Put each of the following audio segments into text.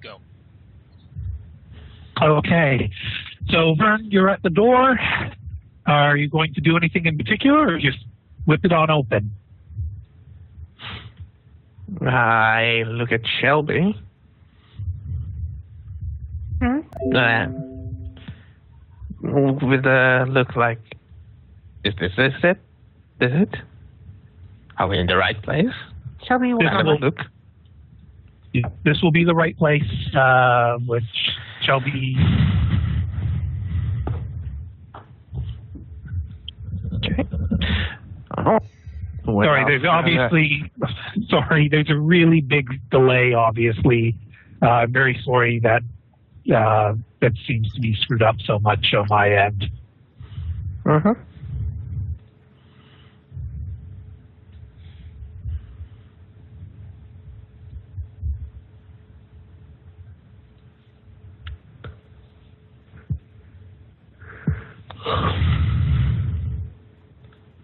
go. Okay. So, Vern, you're at the door. Are you going to do anything in particular, or just whip it on open? I look at Shelby. With a look like, is this it? Is it? Are we in the right place? Shelby, what This will, look. Yeah, this will be the right place, which shall be... Okay. Oh. Sorry, there's obviously... Sorry, there's a really big delay, obviously. I'm very sorry that that seems to be screwed up so much on my end. Uh-huh.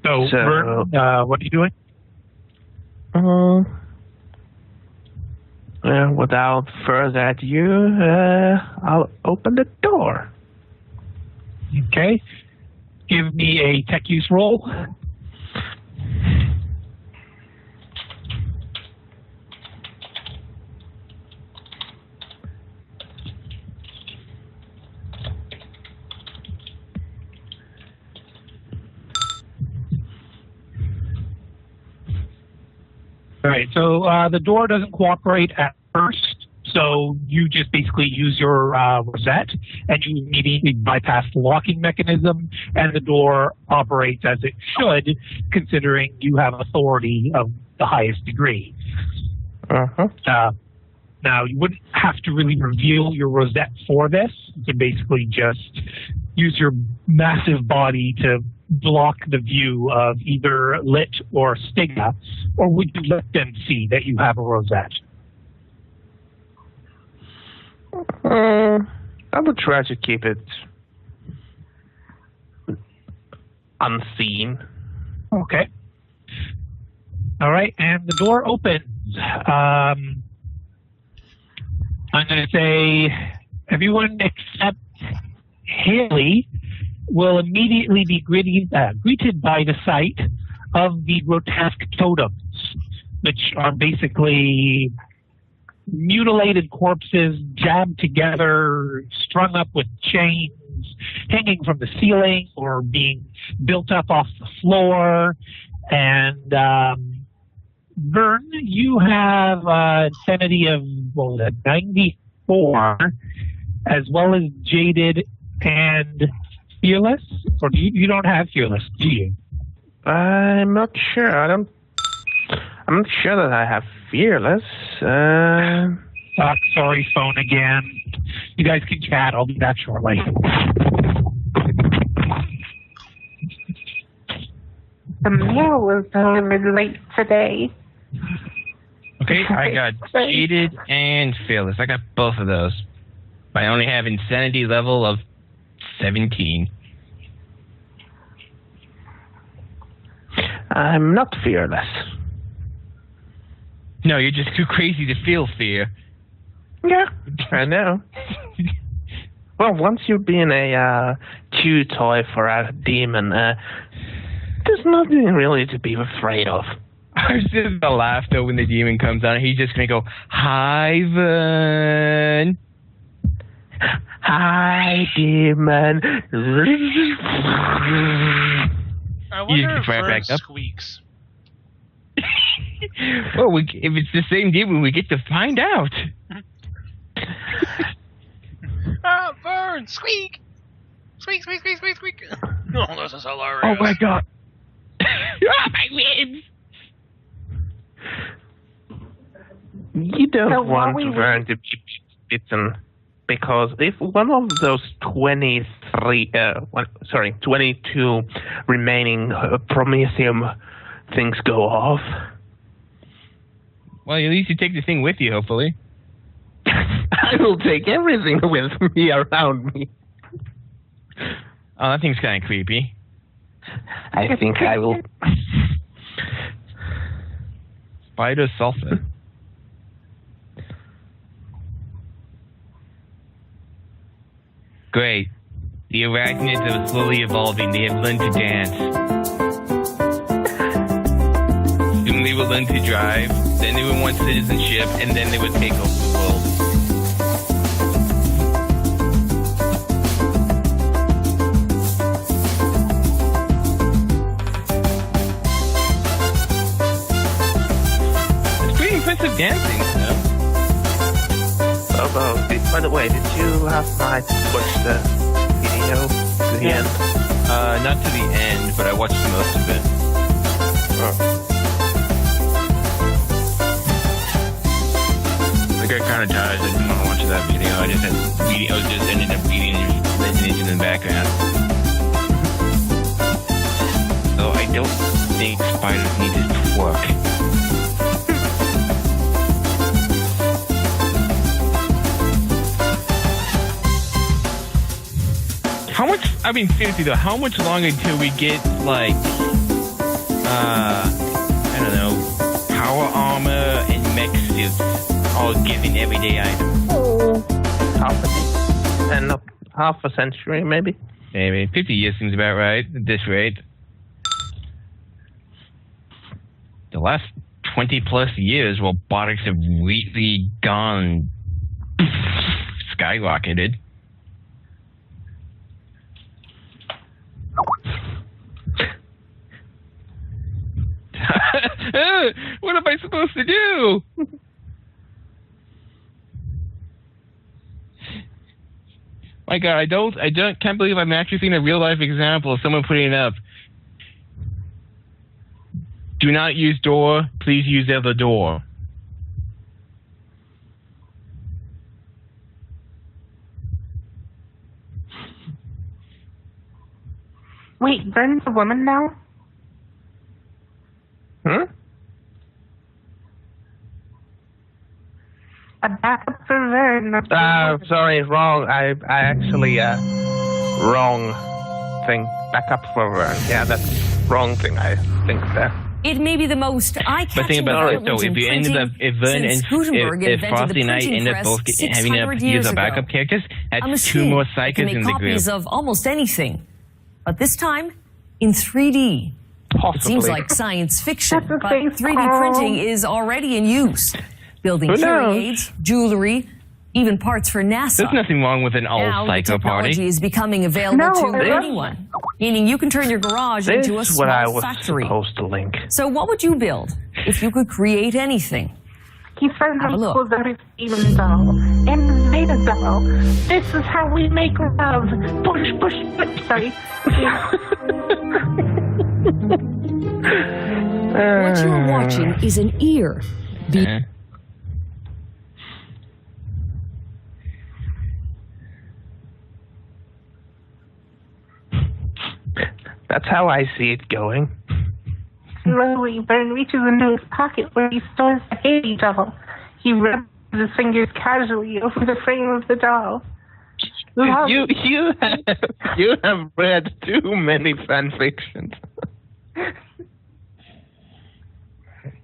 So Vern, what are you doing? Without further ado, I'll open the door. Okay. Give me a tech use roll. All right, so the door doesn't cooperate at first, so you just basically use your rosette, and you immediately bypass the locking mechanism, and the door operates as it should, considering you have authority of the highest degree. Now, you wouldn't have to really reveal your rosette for this. You can basically just use your massive body to block the view of either Lit or Stigma, or would you let them see that you have a rosette? I would try to keep it unseen. Okay. All right, and the door opens. I'm going to say everyone except Haley will immediately be greeted by the sight of the grotesque totems, which are basically mutilated corpses jabbed together, strung up with chains, hanging from the ceiling or being built up off the floor. And Vern, you have insanity of 94, as well as jaded and fearless, or you don't have fearless, do you? I'm not sure. I'm not sure that I have fearless. Sorry, phone again. You guys can chat. I'll be back shortly. The mail was delivered late today. Okay, I got jaded and fearless. I got both of those. I only have insanity level of 17. I'm not fearless. No, you're just too crazy to feel fear. Yeah, I know. Well, once you've been a chew toy for a demon, there's nothing really to be afraid of. I was just gonna laugh though when the demon comes out. He's just gonna go, "Hi, Vern." Hi, demon. I wonder if right Vern back up. squeaks. Well, if it's the same demon, we get to find out. Ah, Vern, squeak! Squeak, squeak, squeak, squeak, squeak. Oh, this is hilarious. Oh my god. My ribs! You don't So want Vern to be bitten, because if one of those 22 remaining Prometheum things go off. Well, at least you take the thing with you, hopefully. I will take everything with me around me. Oh, that thing's kind of creepy. I think I will. Spider sulfur. Great. The arachnids are slowly evolving. They have learned to dance. Soon they will learn to drive. Then they would want citizenship, and then they would take over the world. It's pretty impressive dancing, though. By the way, did you last night watch the video to the end? Not to the end, but I watched most of it. Oh. I got kind of tired. I didn't want to watch that video. I just ended up reading and just listening to it in the background. So I don't think spiders need to twerk. How much, I mean, seriously though, how much longer until we get, like, I don't know, power armor and mech suits all given everyday items? Oh, half a century, maybe. Maybe. 50 years seems about right at this rate. The last 20 plus years, robotics have really gone skyrocketed. What am I supposed to do? My God, can't believe I'm actually seeing a real life example of someone putting it up. Do not use door, please use the other door. Wait, Vern's a woman now? Hmm? A backup for Vern. Sorry, wrong. I actually, wrong thing. Backup for Vern. Yeah, that's wrong thing, I think there. It may be the most eye-catching But think about it, development so in if you ended up, printing if Vern since and Gutenberg if invented Frosty the and I printing end up press both having to 600 use years our ago. backup characters, A that's machine two more that psychos can in make the group. copies of almost anything, but this time in 3D. Possibly. It seems like science fiction, That's a but face 3D palm. printing is already in use. Building Who hearing knows? aids, jewelry, even parts for NASA. There's nothing wrong with an old Now the psycho technology party. is becoming available No, to this- anyone, meaning you can turn your garage This into a is what I small was factory. supposed to link. So what would you build if you could create anything? He says Have a I'm look. supposed to Steven doll and Zeta doll. This is how we make love. Push, push, push. Sorry. What you're watching is an ear. Eh. That's how I see it going. Slowly, Vern reaches into his pocket where he stores the Haley doll. He rubs his fingers casually over the frame of the doll. Love. You have read too many fan fictions.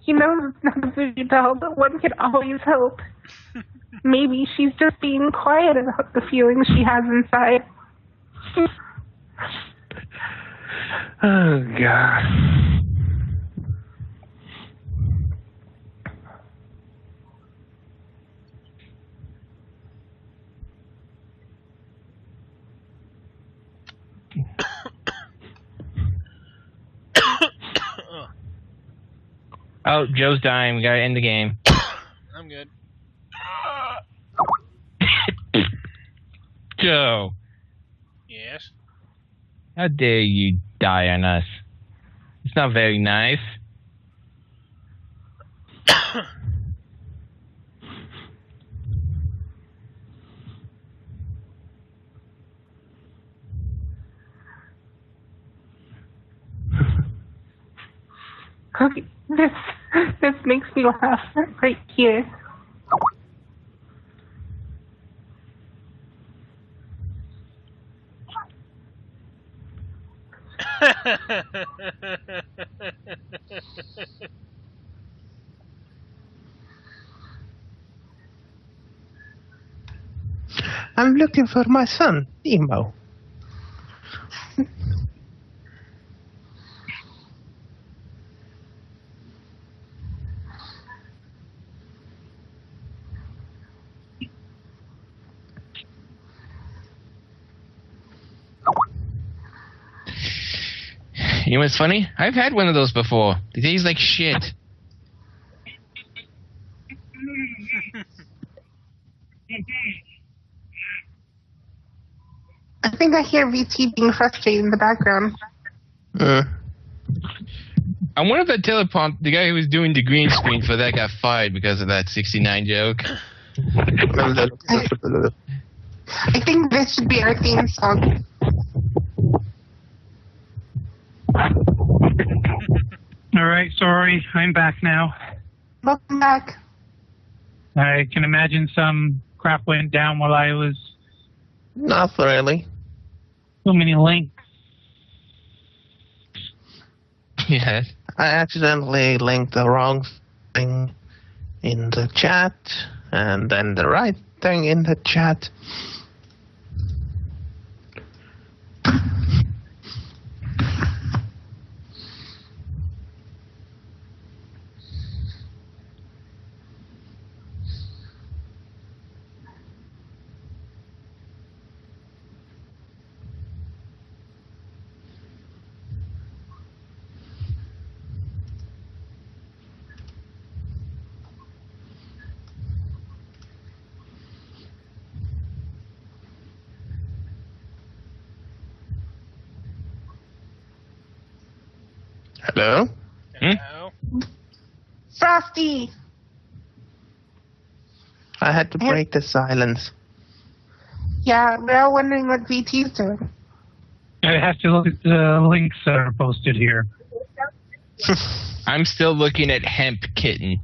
He knows it's not a voodoo doll, but one can always hope. Maybe she's just being quiet about the feelings she has inside. Oh, God. Oh, Joe's dying. We gotta end the game. I'm good. Joe, Yes. how dare you die on us? It's not very nice. Okay, this makes me laugh right here. I'm looking for my son, Nemo. You know what's funny? I've had one of those before. They taste like shit. I think I hear VT being frustrated in the background. I wonder if that teleprompt, the guy who was doing the green screen for that got fired because of that 69 joke. I think this should be our theme song. Alright, sorry, I'm back now. Welcome back. I can imagine some crap went down while I was... Not really. So many links. Yeah. I accidentally linked the wrong thing in the chat, and then the right thing in the chat. Hello? Hello? Frosty! I had to break the silence. Yeah, we're all wondering what VT's doing. I have to look at the links that are posted here. I'm still looking at Hemp Kitten.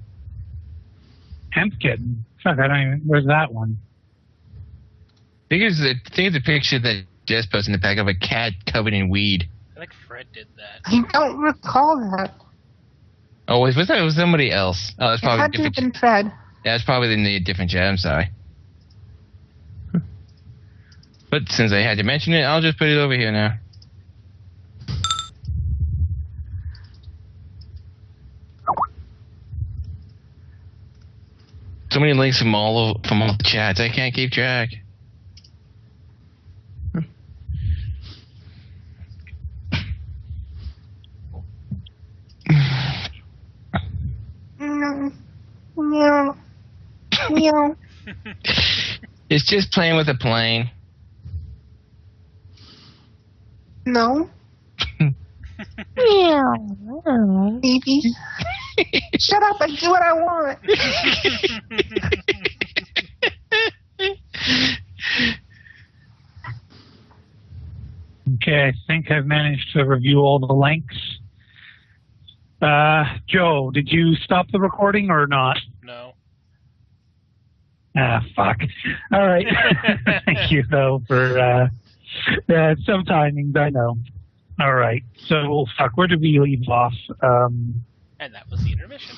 Hemp kitten? Fuck, I don't even... Where's that one? I think it's a picture that Jess posted in the back of a cat covered in weed. I think Fred did that. I don't recall that. Oh, was that? It was somebody else. Oh, that's It probably had to have different. been Fred. Yeah, that's probably in a different chat. I'm sorry. But since I had to mention it, I'll just put it over here now. So many links from all the chats. I can't keep track. Meow. Meow. It's just playing with a plane. No. Meow. Baby. Shut up and do what I want. Okay, I think I've managed to review all the links. Joe, did you stop the recording or not? No. Ah, fuck. All right. Thank you, though, for some timings, I know. All right. So, fuck, where did we leave off? And that was the intermission.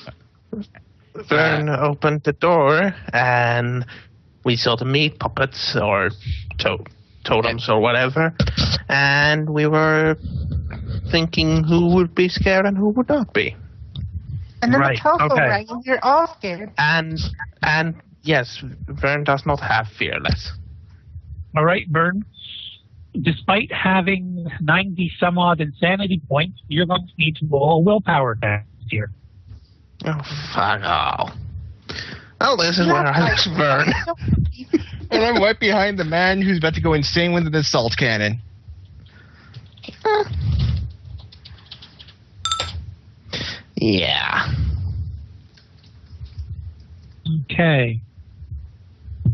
Vern opened the door, and we saw the meat puppets, or totems, or whatever, and we were thinking who would be scared and who would not be. And then Right, the telephone okay. rang and you're all scared. And yes, Vern does not have fearless. All right, Vern. Despite having 90 some odd insanity points, you're going to need to roll a willpower test here. Oh, fuck all. Oh, this is where I was Vern. And I'm right behind the man who's about to go insane with an assault cannon. Yeah. Okay.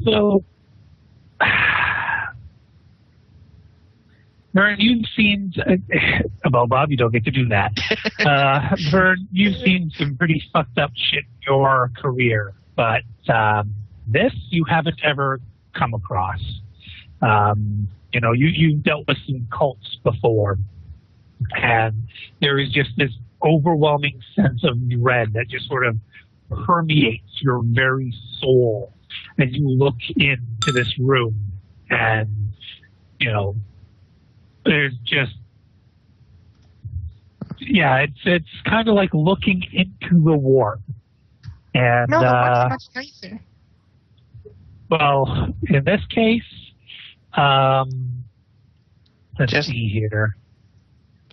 So, Vern, you've seen... well, Bob, you don't get to do that. Vern, you've seen some pretty fucked up shit in your career, but this you haven't ever come across. You've dealt with some cults before, and there is just this overwhelming sense of dread that just sort of permeates your very soul as you look into this room And, there's just, it's kind of like looking into the warp. And, no, the warp's much nicer. Well, in this case, let's see here.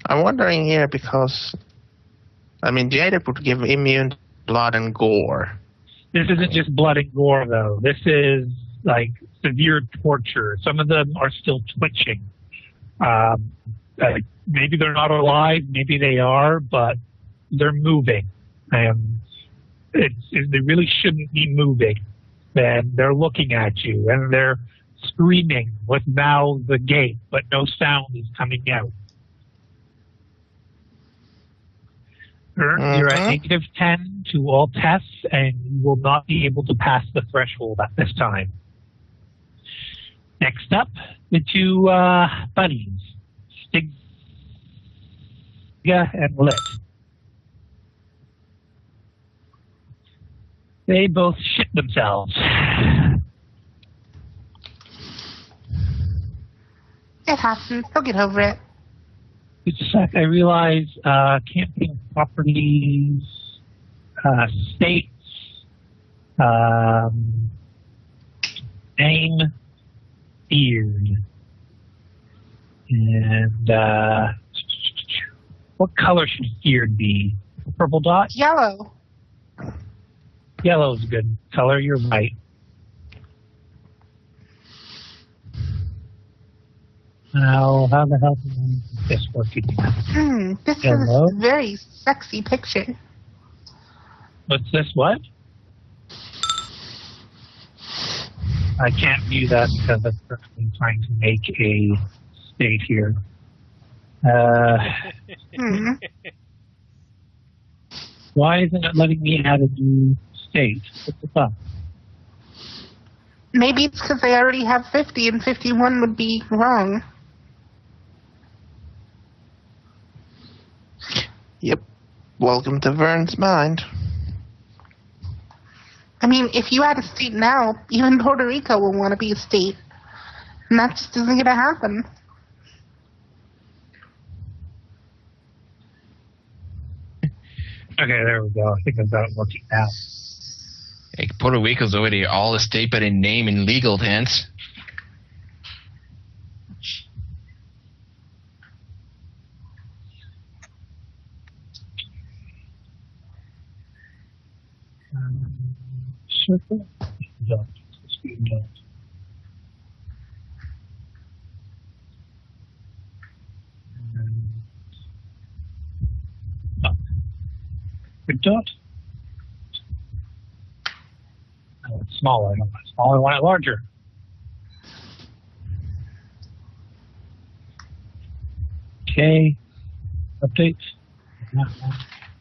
I'm wondering here because, Jaded would give immune to blood and gore. This isn't just blood and gore, though. This is, like, severe torture. Some of them are still twitching. Maybe they're not alive, maybe they are, but they're moving. And they really shouldn't be moving. And they're looking at you, and they're screaming with mouths agape, but no sound is coming out. You're at -10 to all tests, and you will not be able to pass the threshold at this time. Next up, the two buddies, Stig and Lit. They both shit themselves. It happens. They'll get over it. Just a sec. I realize campaign properties, states, name, beard. And what color should beard be? Purple dot? Yellow. Yellow's a good color. You're right. Now, how the hell is this working? This Hello? is a very sexy picture. What's this? What? I can't view that because I'm currently trying to make a state here. Why isn't it letting me add a new state? What's the fuck? Maybe it's because they already have 50 and 51 would be wrong. Yep. Welcome to Vern's mind. If you add a state now, even Puerto Rico will want to be a state. And that just isn't going to happen. Okay, there we go. I think I've got it working now. Hey, Puerto Rico's already all a state, but in name and legal tense. Circle. Dot. Dot. Good dot. Oh, it's smaller. I don't want it smaller. I want it larger. Okay. Update.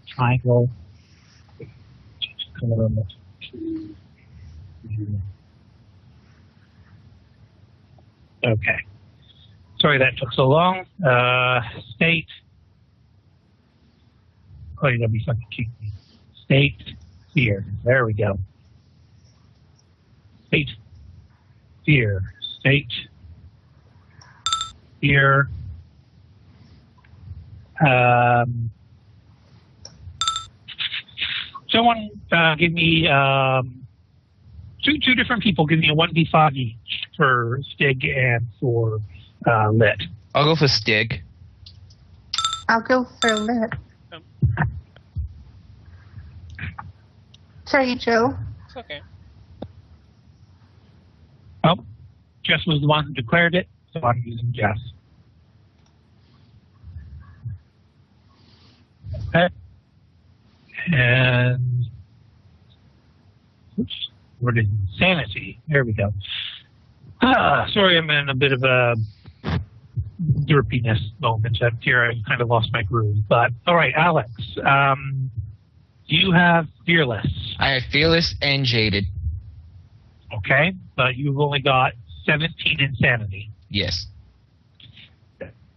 Triangle. Color on it. Okay. Sorry that took so long. State. Oh, you're going to be fucking kidding me. State fear. There we go. State fear. State fear. Someone give me two different people. Give me a 1d5 each for Stig and for Lit. I'll go for Stig. I'll go for Lit. Sorry, Joe. It's okay. Oh, Jess was the one who declared it, so I'm using Jess. Okay. And oops, what is insanity? There we go. Sorry, I'm in a bit of a derpiness moment up here. I kind of lost my groove. But all right, Alex, do you have fearless? I have fearless and jaded. Okay, but you've only got 17 insanity. Yes.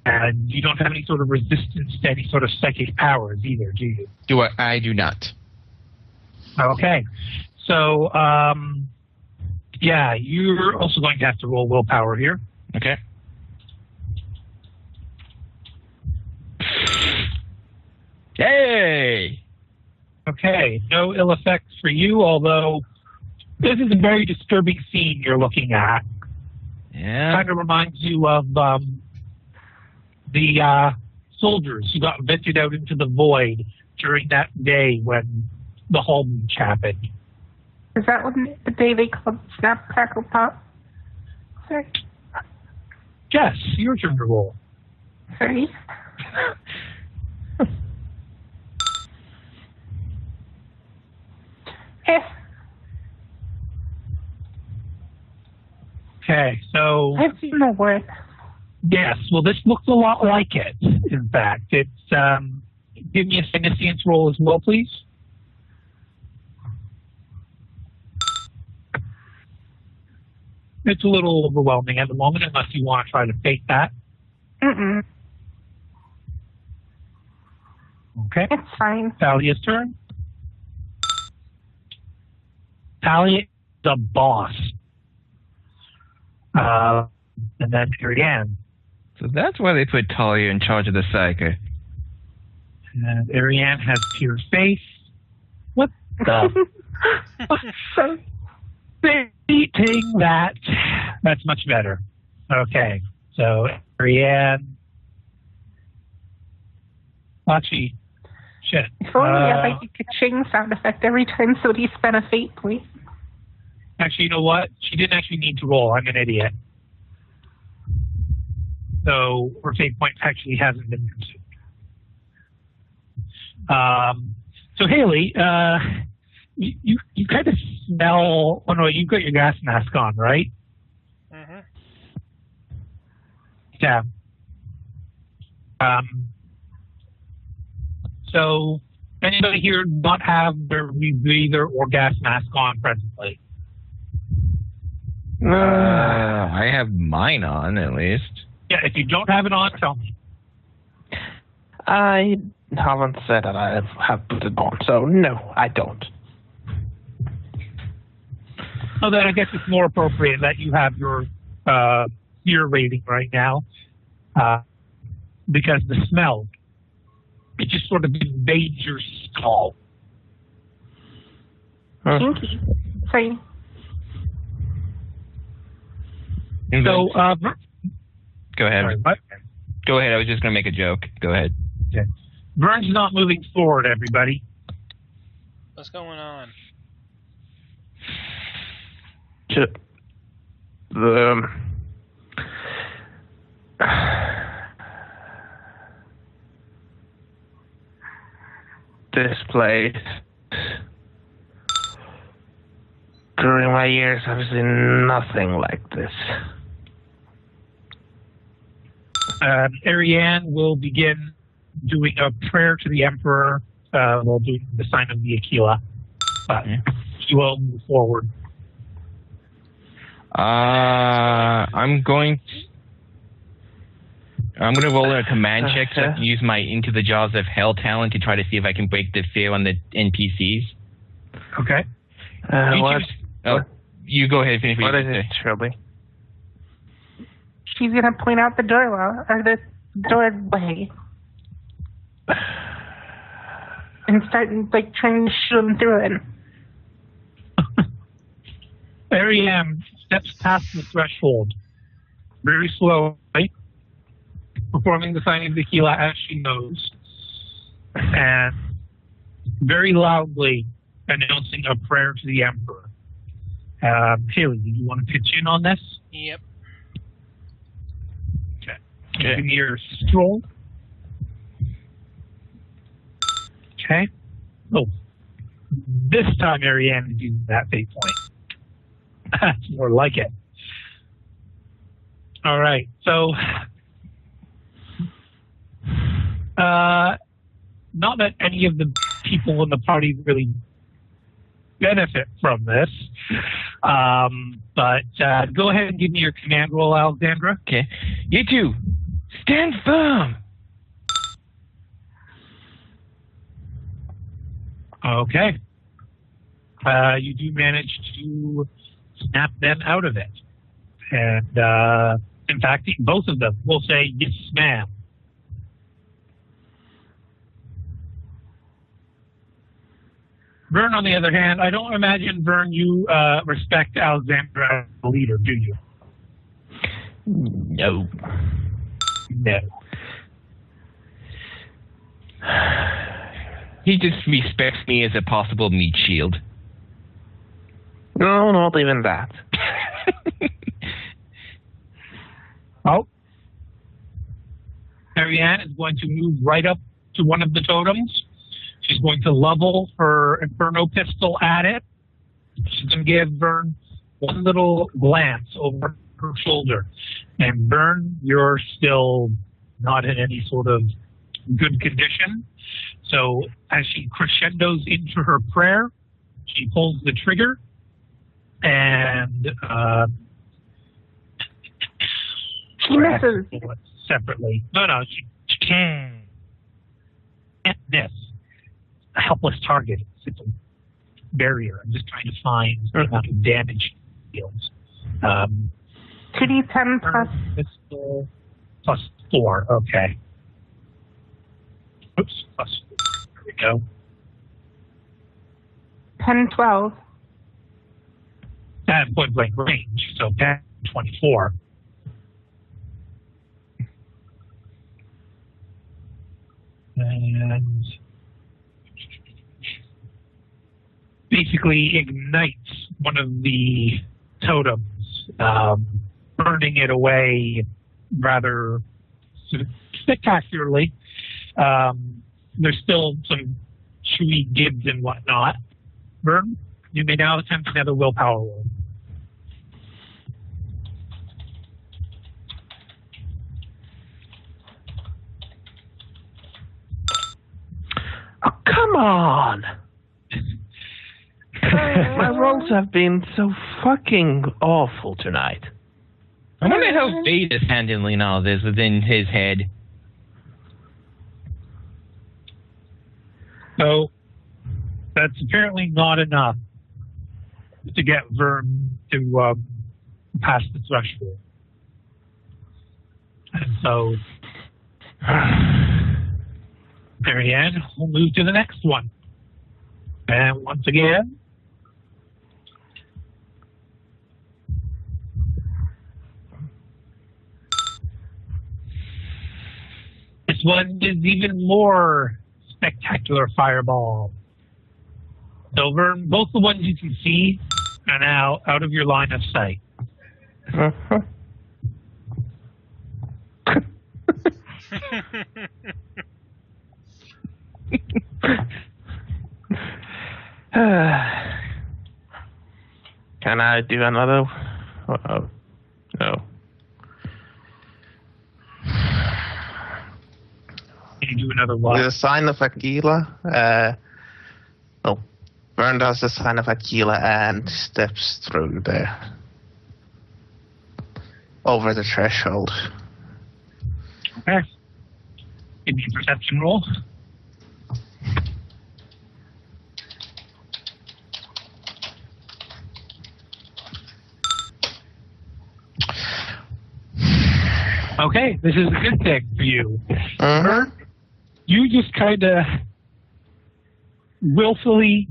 And you don't have any sort of resistance to any sort of psychic powers either, do you? I do not. Okay. So, Yeah, you're also going to have to roll willpower here. Okay. Hey! Okay, no ill effects for you, although this is a very disturbing scene you're looking at. Yeah. Kind of reminds you of the soldiers who got vented out into the void during that day when the Hull Breach happened. Is that when the day they called Snap Crackle Pop? Sorry. Yes, your turn to roll. Sorry. Yes. Okay, so I've seen the word. yes, well, this looks a lot like it. In fact, it's give me a significance roll as well, please. It's a little overwhelming at the moment, unless you want to try to fake that. Mm-mm. Okay. It's fine. Talia's turn. Talia is the boss. And then Ariane. So that's why they put Talia in charge of the Psyker. And Ariane has pure face. What the? Beating that. That's much better. Okay. So Ariane. Actually, shit. If only I like a ka-ching sound effect every time somebody spent a fate point. Actually, you know what? She didn't actually need to roll. I'm an idiot. So her fate point actually hasn't been consumed. So Haley, you kind of smell. Oh no, you've got your gas mask on, right? Mm-hmm. Yeah. So anybody here not have their rebreather or gas mask on presently? I have mine on, at least. Yeah, if you don't have it on, tell me. I haven't said that I have put it on, so no, I don't. So then I guess it's more appropriate that you have your fear rating right now, because the smell, it just sort of invades your skull. Kinky. Sorry. So, Go ahead. sorry, what? Go ahead. I was just going to make a joke. Go ahead. Okay. Vern's not moving forward, everybody. What's going on? This place. During my years, I've seen nothing like this. Ariane will begin doing a prayer to the Emperor while doing the sign of the Aquila. But she will move forward. I'm going to roll a command check so I can use my Into the Jaws of Hell talent to try to see if I can break the fear on the NPCs. Okay. You go ahead and finish what what is you it, say. Shirley? She's gonna point out the doorway or the doorway and start like trying to shoot him through it. Ariane steps past the threshold very slowly, performing the sign of the Aquila as she knows, and very loudly announcing a prayer to the Emperor. Haley, do you want to pitch in on this? Yep. Okay. Give me your stroll. Okay. Oh. This time Ariane is using that fate point. That's more like it. All right. So, not that any of the people in the party really benefit from this, but go ahead and give me your command roll, Alexandra. Okay. You two, stand firm. Okay. You do manage to snap them out of it. And in fact, both of them will say, yes, ma'am. Vern, on the other hand, I don't imagine, Vern, you respect Alexandra as a leader, do you? No. No. He just respects me as a possible meat shield. No, not even that. Oh. Marianne is going to move right up to one of the totems. She's going to level her Inferno pistol at it. She's going to give Vern one little glance over her shoulder. And Vern, you're still not in any sort of good condition. So as she crescendos into her prayer, she pulls the trigger and She misses. Separately. No, she can't miss. A helpless target. It's a barrier. I'm just trying to find the amount of damage it deals. 2d10 plus. Pistol plus 4. Okay. Oops. Plus 4. There we go. 10, 12. At point blank range. So 10, 24. And basically ignites one of the totems, burning it away rather spectacularly. There's still some chewy gibs and whatnot. Vern, you may now attempt another willpower roll. Oh, come on! My rolls have been so fucking awful tonight. I wonder how Veda's handling all this within his head. So, that's apparently not enough to get Vern to pass the threshold. And so, Marianne will move to the next one. And once again, this one is even more spectacular fireball. So, Vern, both the ones you can see are now out of your line of sight. Can I do another? No. Can you do another With one? a sign of Aquila, Vern does the sign of Aquila and steps through there. Over the threshold. Okay. Give me a perception roll. Okay, this is a good thing for you. Vern, you just kind of willfully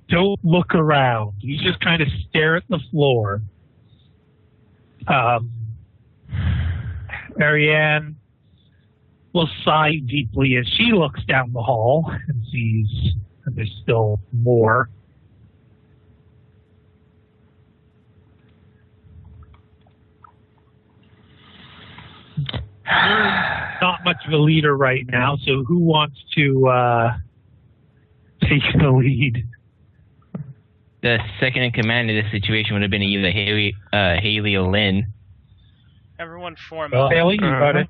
don't look around. You just kind of stare at the floor. Marianne will sigh deeply as she looks down the hall and sees that there's still more. Not much of a leader right now, so who wants to take the lead? The second in command of this situation would have been either Haley or Lynn. Everyone form Well, up. Haley, you got it.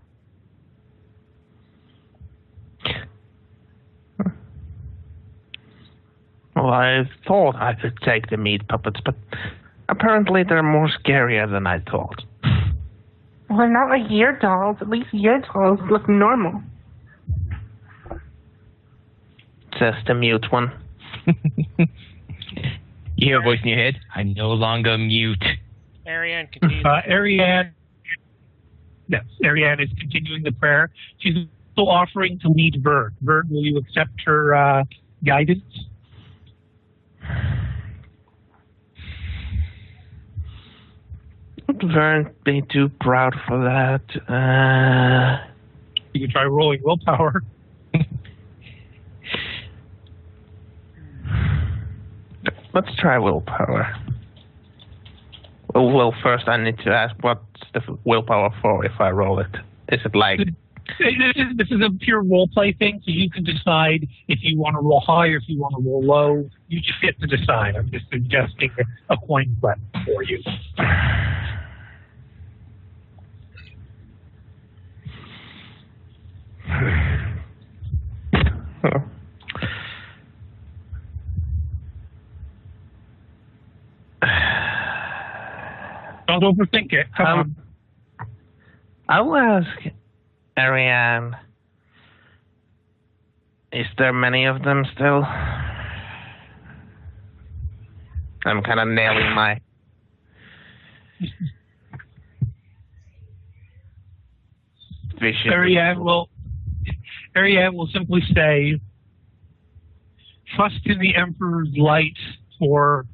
Well, I thought I could take the meat puppets, but apparently they're more scarier than I thought. Well, not like your dolls. At least your dolls look normal. Says the mute one. You hear a voice in your head? I'm no longer mute. Ariane, continue. Ariane is continuing the prayer. She's also offering to lead Vern. Vern, will you accept her guidance? Vern be too proud for that. You can try rolling willpower. Let's try willpower. Well, first I need to ask what's the willpower for if I roll it. Is it like... This is a pure roleplay thing, so you can decide if you want to roll high or if you want to roll low. You just get to decide. I'm just suggesting a coin flip for you. Don't overthink it. Come on. I will ask Ariane, is there many of them still? I'm kind of nailing my... vision. Ariane will simply say, trust in the Emperor's light, for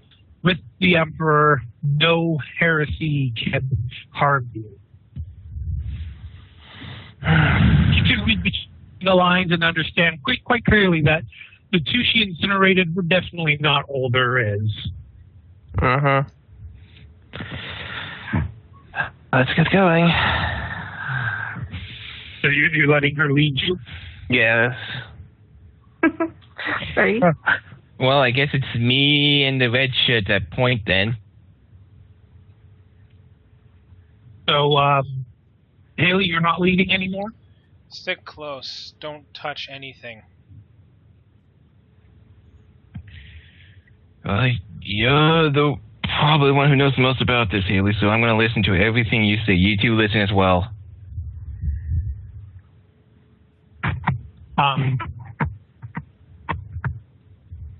with the Emperor, no heresy can harm you. You can read between the lines and understand quite clearly that the two she incinerated were definitely not all there is. Uh-huh. Let's get going. So you're letting her lead you? Yes. Sorry. Well, I guess it's me and the red shirt at point then. So, Haley, you're not leading anymore? Stick close. Don't touch anything. You're the probably one who knows the most about this, Haley, so I'm going to listen to everything you say. You two listen as well.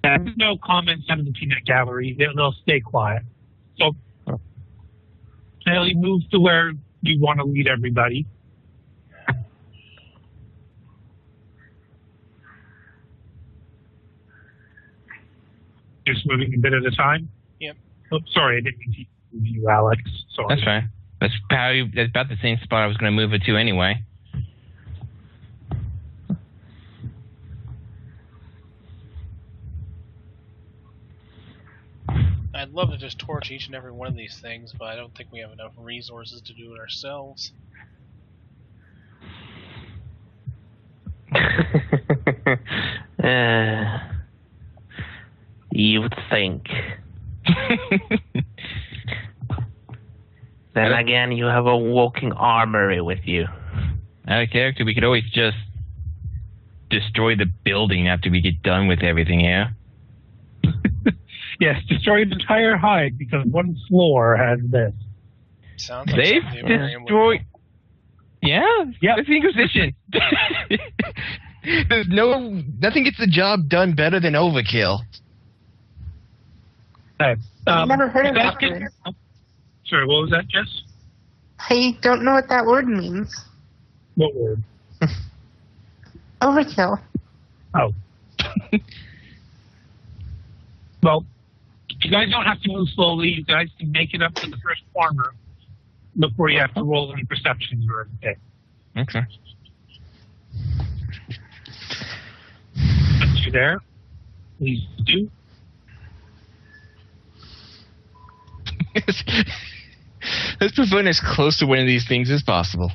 There's no comments out of the peanut gallery. They'll stay quiet. So, Haley, move to where you want to lead everybody. Just moving a bit at a time? Yep. Oh, sorry, I didn't mean to move you, Alex. Sorry. That's fine. That's about the same spot I was going to move it to anyway. I'd love to just torch each and every one of these things, but I don't think we have enough resources to do it ourselves. You would think. Then again, you have a walking armory with you. Out of character, we could always just destroy the building after we get done with everything here. Yes, destroy the entire hive because one floor has this. Sounds like They've something Marion would destroyed... do. Yeah? Yep. That's the Inquisition. There's nothing gets the job done better than overkill. Okay. I've never heard of guys that can- word. Sorry, what was that, Jess? I don't know what that word means. What word? Overkill. Oh. Well, you guys don't have to move slowly. You guys can make it up to the first corner before you have to roll any perceptions or anything. Okay. Once you're there, please do. Let's prevent as close to one of these things as possible.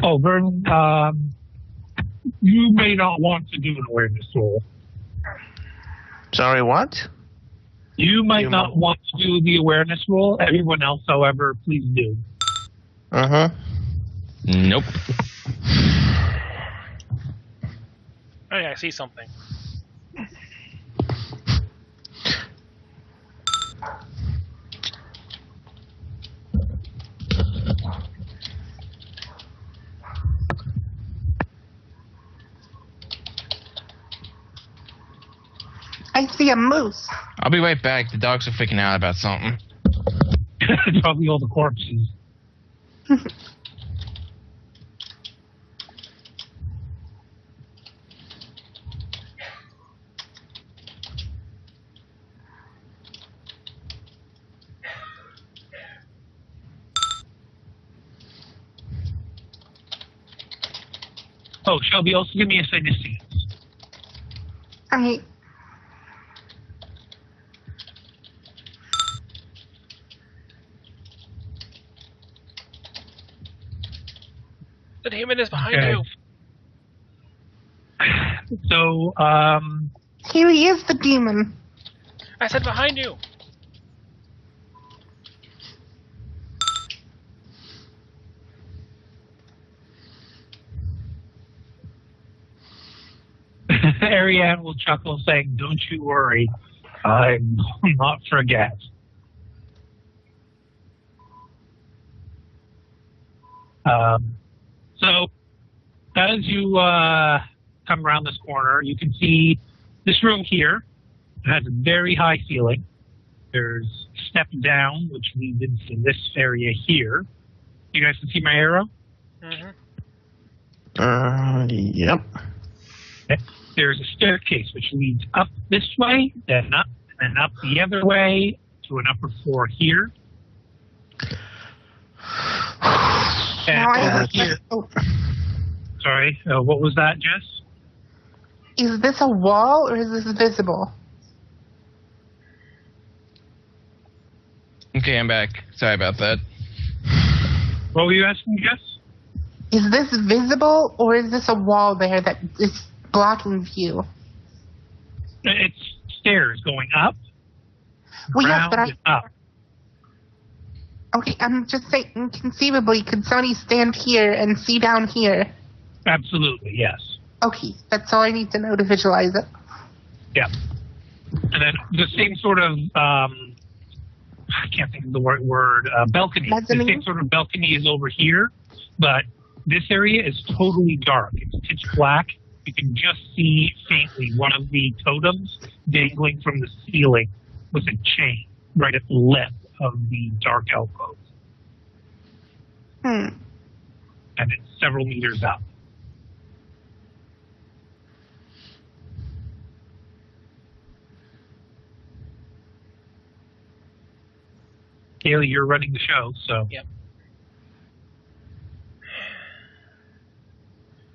Oh, Vern, you may not want to do an awareness roll. Sorry, what? You might not want to do the awareness roll. Everyone else, however, please do. Uh-huh. Nope. Oh yeah, I see something. I see a moose. I'll be right back. The dogs are freaking out about something. Probably all the corpses. Oh, Shelby, also give me a signature. Alright. The demon is behind Okay. you. So, Here he is, the demon. I said behind you. Ariane will chuckle, saying, "Don't you worry, I will not forget." So, as you come around this corner, you can see this room here. It has a very high ceiling. There's a step down, which leads into this area here. You guys can see my arrow? Yep. Okay. There's a staircase which leads up this way, then up, and up the other way to an upper floor here. And Now I over have here. oh, Sorry, what was that, Jess? is this a wall or is this visible? Okay, I'm back. Sorry about that. What were you asking, Jess? Is this visible or is this a wall there that is blocking view? It's stairs going up, Well, yes, around, but and up. Okay, I'm just saying, conceivably, could somebody stand here and see down here? Absolutely, yes. Okay, that's all I need to know to visualize it. Yeah. And then the same sort of, I can't think of the right word, balcony. Mezzanine? The same sort of balcony is over here, but this area is totally dark. It's pitch black. You can just see faintly one of the totems dangling from the ceiling with a chain right at the lip of the dark alcove. Hmm. And it's several meters up. Kaylee, you're running the show, so. Yep.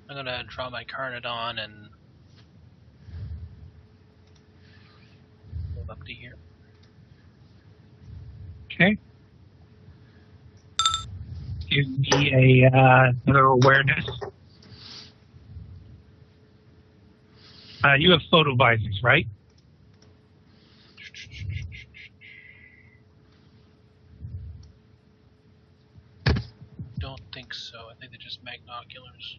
I'm gonna draw my Carnodon and move up to here. Okay. Give me another awareness. You have photo visors, right? Don't think so. I think they're just magnoculars.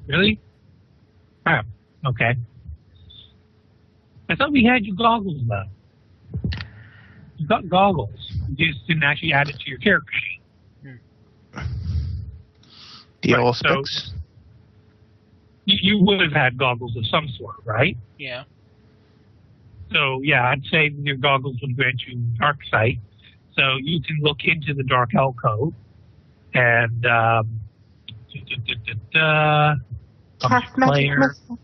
Really? Crap. Okay. I thought we had your goggles, though. You got goggles. You just didn't actually add it to your character sheet. The Right, old so- specs. You would have had goggles of some sort, right? Yeah. So, yeah, I'd say your goggles would grant you dark sight. So you can look into the dark alcove and Cast magic player. missile.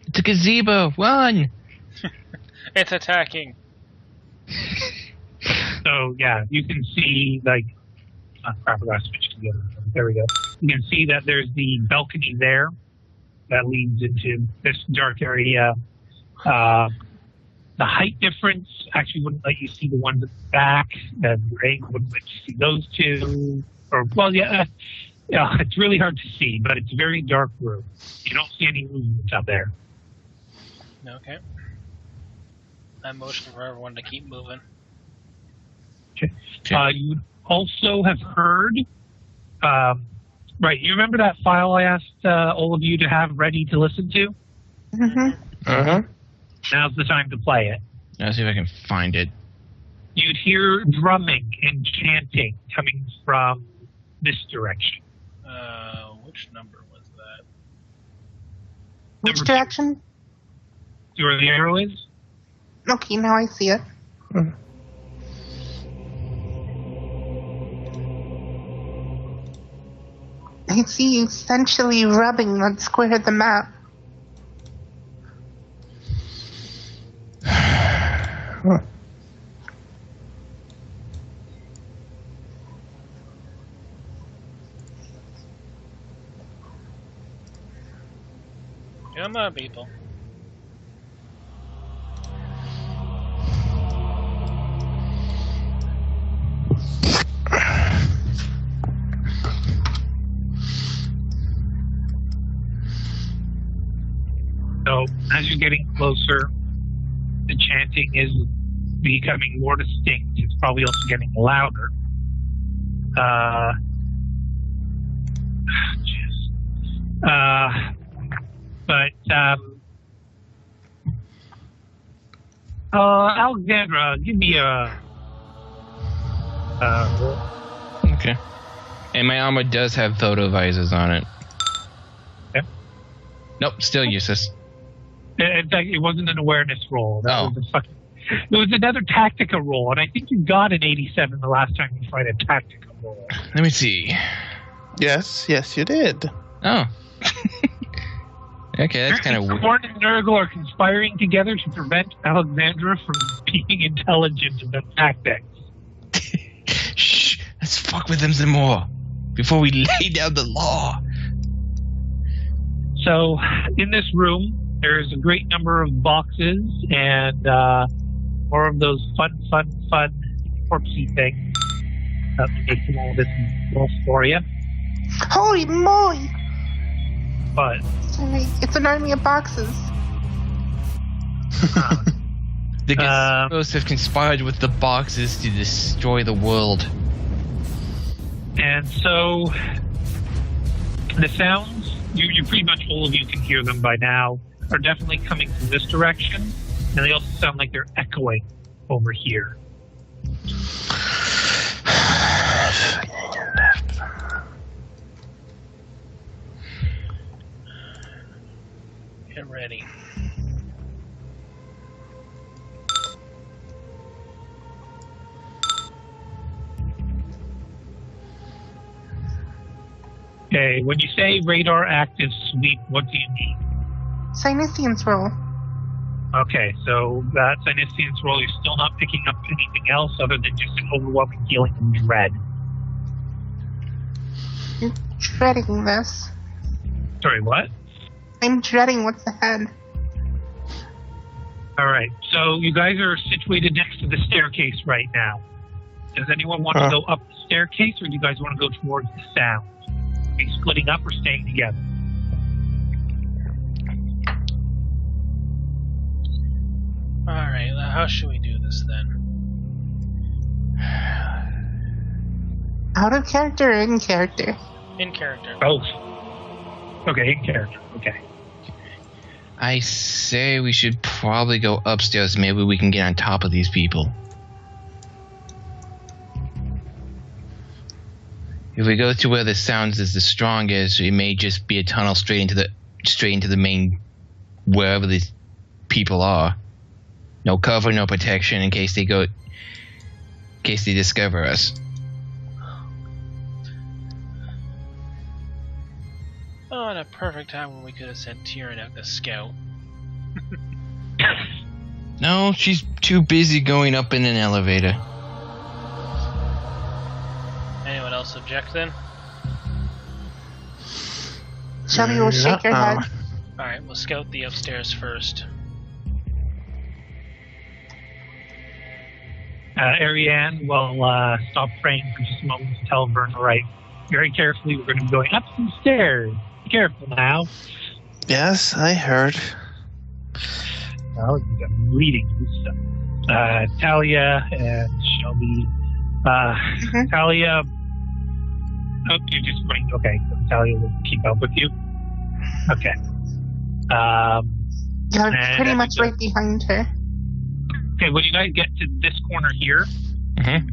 It's a gazebo. Run! It's attacking. So yeah, you can see like crap, I gotta switch to the other one. There we go. You can see that there's the balcony there that leads into this dark area. The height difference actually wouldn't let you see the ones at the back, and your angle wouldn't let you see those two. Or well, yeah, it's really hard to see, but it's a very dark room. You don't see any movement up there. Okay. I motion for everyone to keep moving. Okay. You also have heard, right, you remember that file I asked all of you to have ready to listen to? Mm-hmm. Now's the time to play it. Let's see if I can find it. You'd hear drumming and chanting coming from this direction. Which number was Which Number direction? See where the arrow is? Okay, now I see it. I see you essentially rubbing that square of the map. Come on, people. So, as you're getting closer, the chanting is becoming more distinct. It's probably also getting louder. Alexandra, give me a roll. Okay. And my armor does have photo visors on it. Okay. Nope, still useless. In fact, it wasn't an awareness roll. Oh. It was another tactica roll, and I think you got an 87 the last time you tried a tactica roll. Let me see. Yes, you did. Oh. Okay, that's kind of weird. Horn and Nurgle are conspiring together to prevent Alexandra from being intelligent in the tactics. Shh, let's fuck with them some more before we lay down the law. So, in this room, there's a great number of boxes and more of those fun corpsey things that make some all this roll for you. Holy moly! But It's an army of boxes. The Gizmos have conspired with the boxes to destroy the world. And so, the sounds, you pretty much all of you can hear them by now, are definitely coming from this direction, and they also sound like they're echoing over here. Get ready. Okay, when you say radar active sweep, what do you mean? Sinisians roll. Okay, so that Sinisians roll, you're still not picking up anything else other than just an overwhelming feeling of dread. I'm dreading this. Sorry, what? I'm dreading what's ahead. Alright, so you guys are situated next to the staircase right now. Does anyone want to go up the staircase, or do you guys want to go towards the sound? Are you splitting up or staying together? Alright, how should we do this then? Out of character or in character? In character. Both. Okay, in character. Okay. I say we should probably go upstairs. Maybe we can get on top of these people. If we go to where the sounds is the strongest, it may just be a tunnel straight into the main wherever these people are. No cover, no protection in case they discover us. Oh, at a perfect time when we could have sent Tyrion out to scout. No, she's too busy going up in an elevator. Anyone else object then? Shelby will shake her head. Alright, we'll scout the upstairs first. Ariane will stop praying for just a moment to tell Vern, right, very carefully, we're going to be going up some stairs. Be careful now. Yes, I heard. Well, I'm reading this stuff. Talia and Shelby. Talia. Oh, you're just running. Okay, so Talia will keep up with you. Okay. You're pretty much right behind her. Okay, when you guys get to this corner here,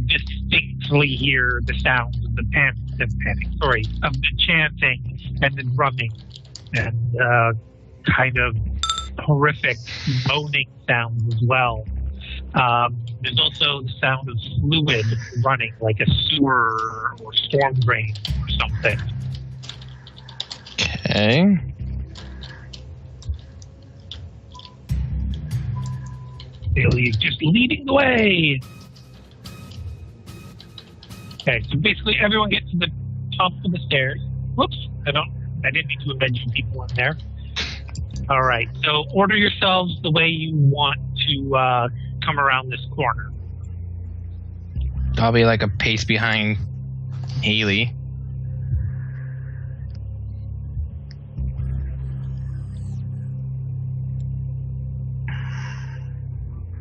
distinctly hear the sounds of the of the chanting and the drumming and kind of horrific moaning sounds as well. There's also the sound of fluid running, like a sewer or storm drain or something. Okay. Haley is just leading the way. Okay, so basically everyone gets to the top of the stairs. Whoops, I didn't mean to mention people in there. All right, so order yourselves the way you want to come around this corner. I'll be like a pace behind Haley.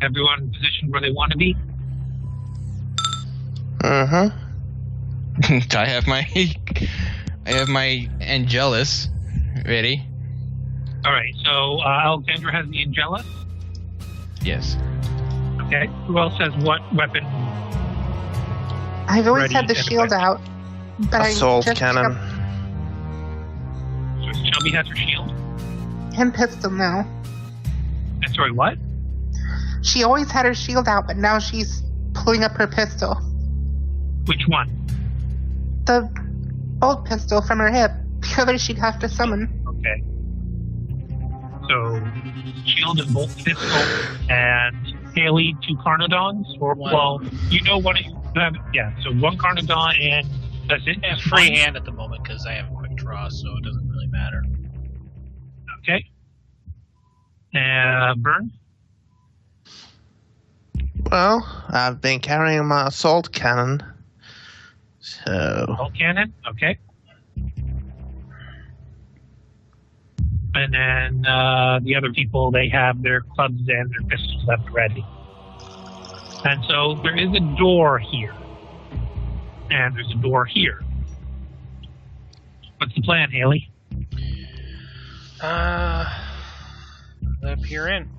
Everyone in position where they want to be. Uh-huh. I have my Angelus ready. All right, so Alexandra has the Angelus. Yes. Okay, who else has what weapon? I've always Ready had the and shield equipped. out, but Assault I just cannon. So Shelby has her shield. and pistol now. And sorry, what? She always had her shield out, but now she's pulling up her pistol. Which one? The old pistol from her hip. The other she'd have to summon. Okay. So, shield and bolt pistol, and Haley, 2 Carnodons, or One. well, you know what? Yeah. So 1 Carnodon, and that's it. I have free hand at the moment because I have a quick draw, so it doesn't really matter. Okay. And Burn. Well, I've been carrying my assault cannon. So, Bolt cannon. Okay. And then the other people, they have their clubs and their pistols left ready. And so there is a door here. And there's a door here. What's the plan, Haley? Let peer in.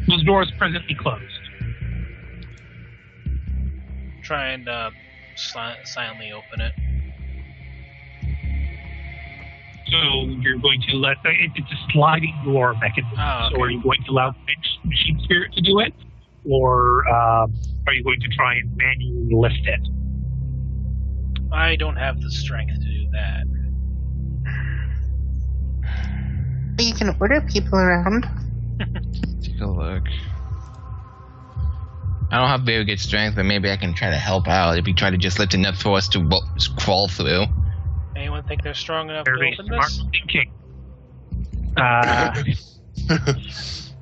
Those doors presently closed. Try and silently open it. So you're going to let it's a sliding door mechanism. Oh, okay. So are you going to allow Machine Spirit to do it, or are you going to try and manually lift it? I don't have the strength to do that. But you can order people around. Take a look. I don't have very good strength, but maybe I can try to help out if we try to just lift enough for us to crawl through. Anyone think they're strong enough Very to open smart this? thinking.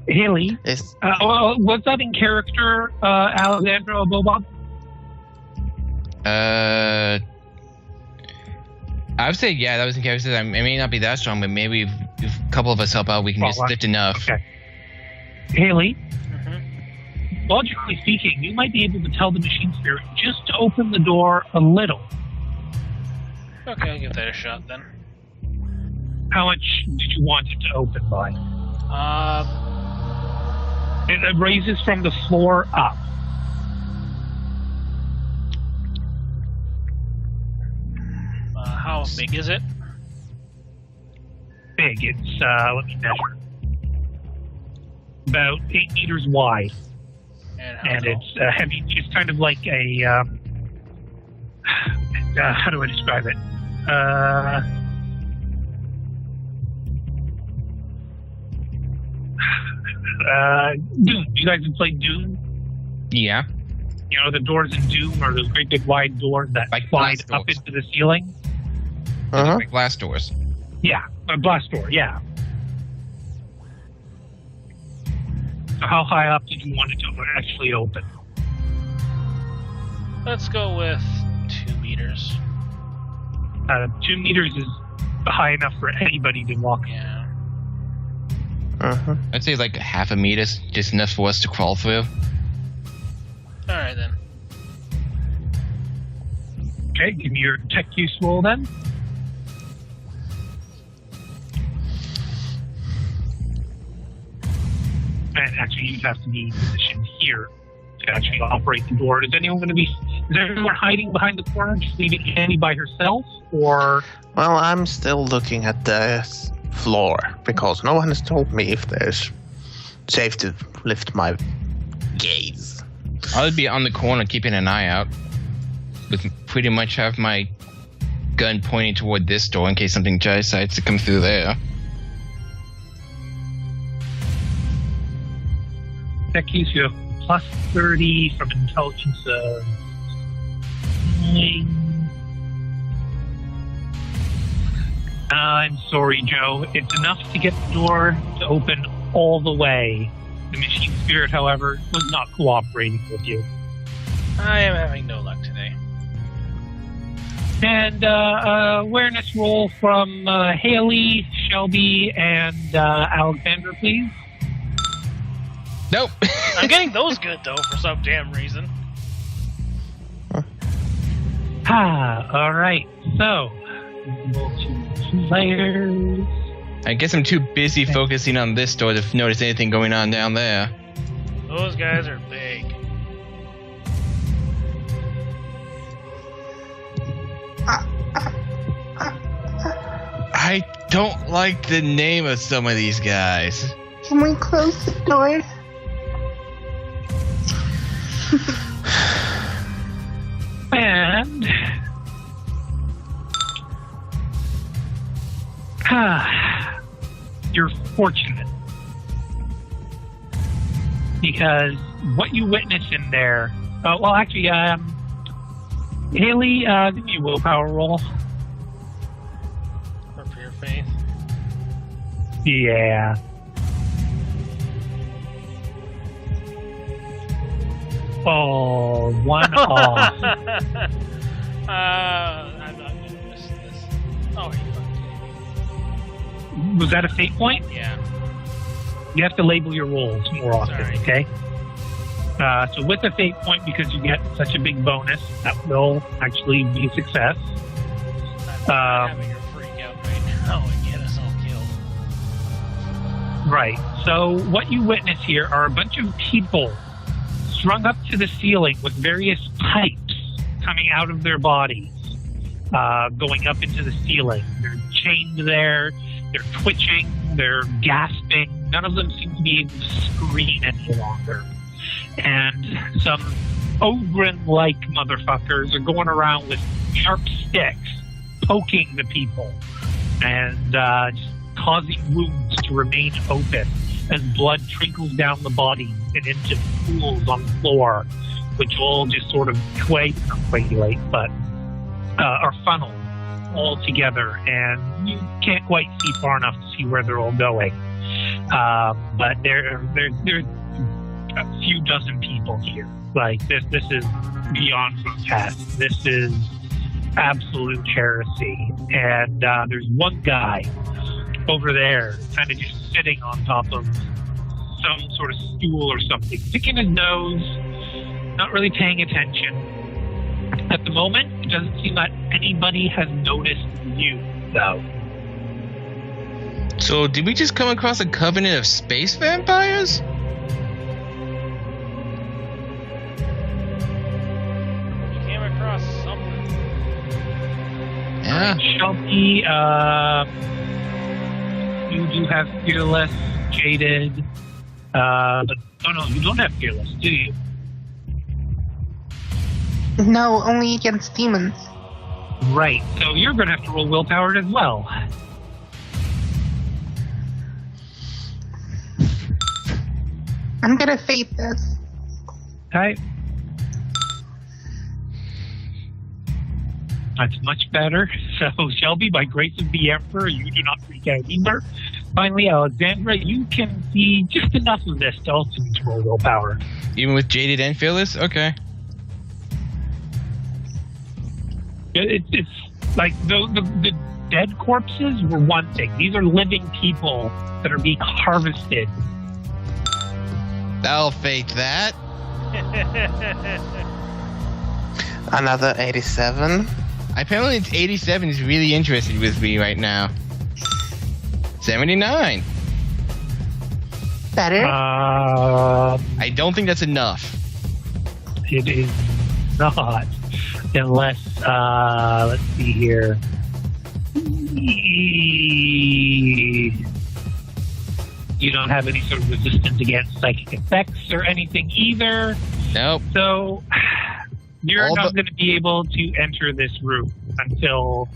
Haley, it's, was that in character, Alexandra Bobob? I would say yeah, that was in character. I may not be that strong, but maybe if a couple of us help out, we can just lift enough. Okay. Haley, Mm-hmm. logically speaking, you might be able to tell the Machine Spirit just to open the door a little. Okay, I'll give that a shot then. How much did you want it to open by? It raises from the floor up. How big is it? Big. It's, let me measure. About 8 meters wide. And And tall? it's heavy. It's kind of like a, how do I describe it? Doom. You guys have played Doom? Yeah. You know, the doors in Doom are those great big wide doors that Like slide glass up doors. into the ceiling? uh-huh. Like glass doors. Yeah, a blast door, yeah. So how high up did you want it to actually open? Let's go with 2 meters. 2 meters is high enough for anybody to walk in. Yeah. Uh-huh. I'd say like half a meter, just enough for us to crawl through. Alright then. Okay, give me your tech use roll then. And actually, you'd have to be positioned here to actually operate the door. Is everyone hiding behind the corner, just leaving Annie by herself, or? Well, I'm still looking at the floor because no one has told me if there's safe to lift my gaze. I'll be on the corner keeping an eye out. With pretty much have my gun pointing toward this door in case something decides to come through there. That keeps you plus 30 from intelligence of 9. I'm sorry, Joe. It's enough to get the door to open all the way. The machine spirit, however, was not cooperating with you. I am having no luck today. And awareness roll from Haley, Shelby, and Alexandra, please. Nope. I'm getting those good, though, for some damn reason. All right. So, players. I guess I'm too busy focusing on this door to notice anything going on down there. Those guys are big. I don't like the name of some of these guys. Can we close the door? And you're fortunate because what you witness in there. Well, actually, Haley, give me a willpower roll. For pure faith. Yeah. Oh, one off. I'm not gonna miss this. Oh, you fucking kidding me? Was that a fate point? Yeah. You have to label your rolls more often, Sorry. okay? So with a fate point, because you get such a big bonus, that will actually be a success. I'm having a freak out right now and get us all killed. Right. So what you witness here are a bunch of people strung up to the ceiling with various pipes coming out of their bodies, going up into the ceiling. They're chained there, they're twitching, they're gasping. None of them seem to be able to scream any longer. And some ogre-like motherfuckers are going around with sharp sticks, poking the people, and just causing wounds to remain open as blood trickles down the body and into pools on the floor, which all just sort of coagulate, but are funneled all together, and you can't quite see far enough to see where they're all going. But there's a few dozen people here. Like this is beyond grotesque. This is absolute heresy. And there's one guy over there, kind of just sitting on top of some sort of stool or something, picking his nose, not really paying attention. At the moment, it doesn't seem that anybody has noticed you, though. So, did we just come across a covenant of space vampires? You came across something. Yeah. Shelby, you do have Fearless, Jaded, but oh no, you don't have Fearless, do you? No, only against demons. Right, so you're going to have to roll willpower as well. I'm gonna fate this. Okay. That's much better. So, Shelby, by grace of the Emperor, you do not freak out either. Finally, Alexandra, you can see just enough of this to also roll willpower. Even with Jaded and Fearless? Okay. It's like the dead corpses were one thing. These are living people that are being harvested. I'll fake that. Another 87. Apparently, 87 is really interested with me right now. 79. Better? I don't think that's enough. It is not. Unless, let's see here. You don't have any sort of resistance against psychic effects or anything either. Nope. So you're not going to be able to enter this room until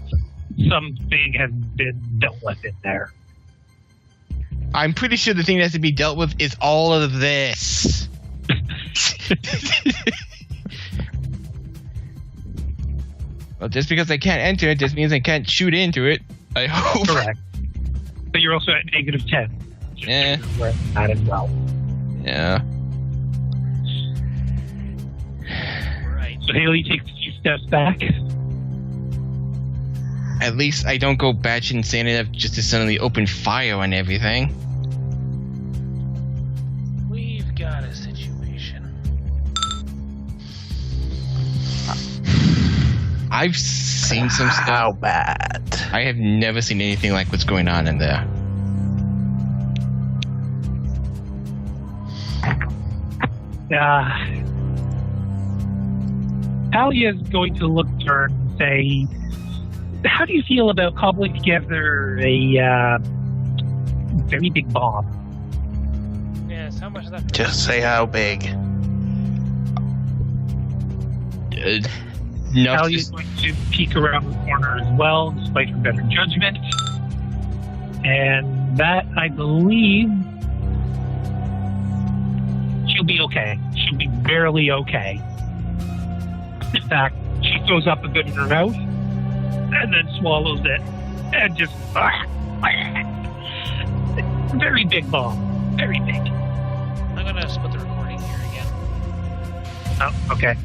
something has been dealt with in there. I'm pretty sure the thing that has to be dealt with is all of this. Well, just because I can't enter it just means I can't shoot into it. I hope. Correct. But you're also at -10. Yeah. That as well. Yeah. Right. So Haley takes a few steps back. At least I don't go batshit insane enough just to suddenly open fire on everything. We've got a situation. I've seen some stuff. How bad? I have never seen anything like what's going on in there. Talia's going to look at her and say, how do you feel about cobbling together a very big bomb? Yes, how much is that? Just say how big. Talia's going to peek around the corner as well, despite her better judgment. And that, I believe, she'll be okay. She'll be barely okay. In fact, she throws up a bit in her mouth and then swallows it and just very big bomb. Very big. I'm gonna split the recording here again. Oh, okay.